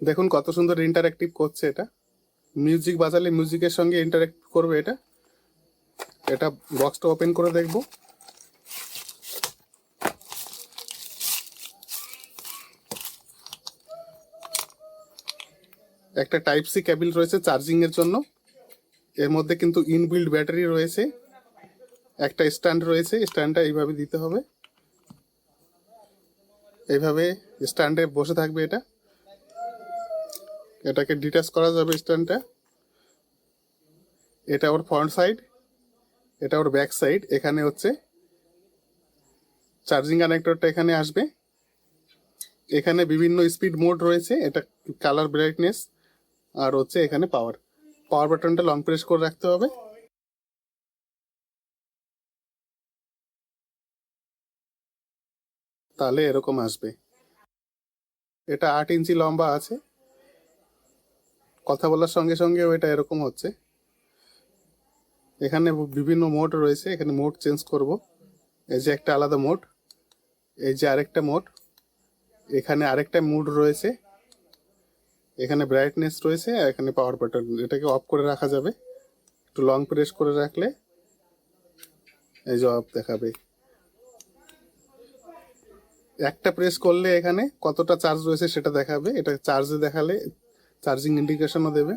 দেখুন কত সুন্দর ইন্টারঅ্যাক্টিভ করছে এটা। মিউজিক বাজালে মিউজিকের সঙ্গে ইন্টারঅ্যাক্ট করবে এটা। এটা বক্সটা ওপেন করে দেখব। একটা টাইপ সি কেবল রয়েছে চার্জিং এর জন্য। এর মধ্যে কিন্তু ইনবিল্ড ব্যাটারি রয়েছে। একটা স্ট্যান্ড রয়েছে, স্ট্যান্ডটা এইভাবে দিতে হবে, এইভাবে স্ট্যান্ডে বসে থাকবে এটা। এটাকে ডিটাচ করা যাবে স্ট্যান্ডটা। এটা ওর ফ্রন্ট সাইড, এটা ওর ব্যাক সাইড। এখানে হচ্ছে চার্জিং কানেক্টরটা এখানে আসবে। এখানে বিভিন্ন স্পিড মোড রয়েছে, এটা কালার ব্রাইটনেস, আর হচ্ছে এখানে পাওয়ার। পাওয়ার বাটনটা লং প্রেস করে রাখতে হবে। তাহলে এরকম আসবে। এটা 8 ইঞ্চি লম্বা আছে। কথা বলার সঙ্গে সঙ্গে এটা এরকম হচ্ছে। এখানে বিভিন্ন মোড রয়েছে, এখানে মোড চেঞ্জ করব। এই যে একটা আলাদা মোড, এই যে আরেকটা মোড, এখানে আরেকটা মোড রয়েছে, এখানে ব্রাইটনেস রয়েছে, আর এখানে পাওয়ার বাটন। এটাকে অফ করে রাখা যাবে। একটু লং প্রেস করে রাখলে এই যে অফ দেখাবে। একটা প্রেস করলে এখানে কতটা চার্জ রয়েছে সেটা দেখাবে। এটা চার্জে দেখালে চার্জিং ইন্ডিকেশনও দেবে।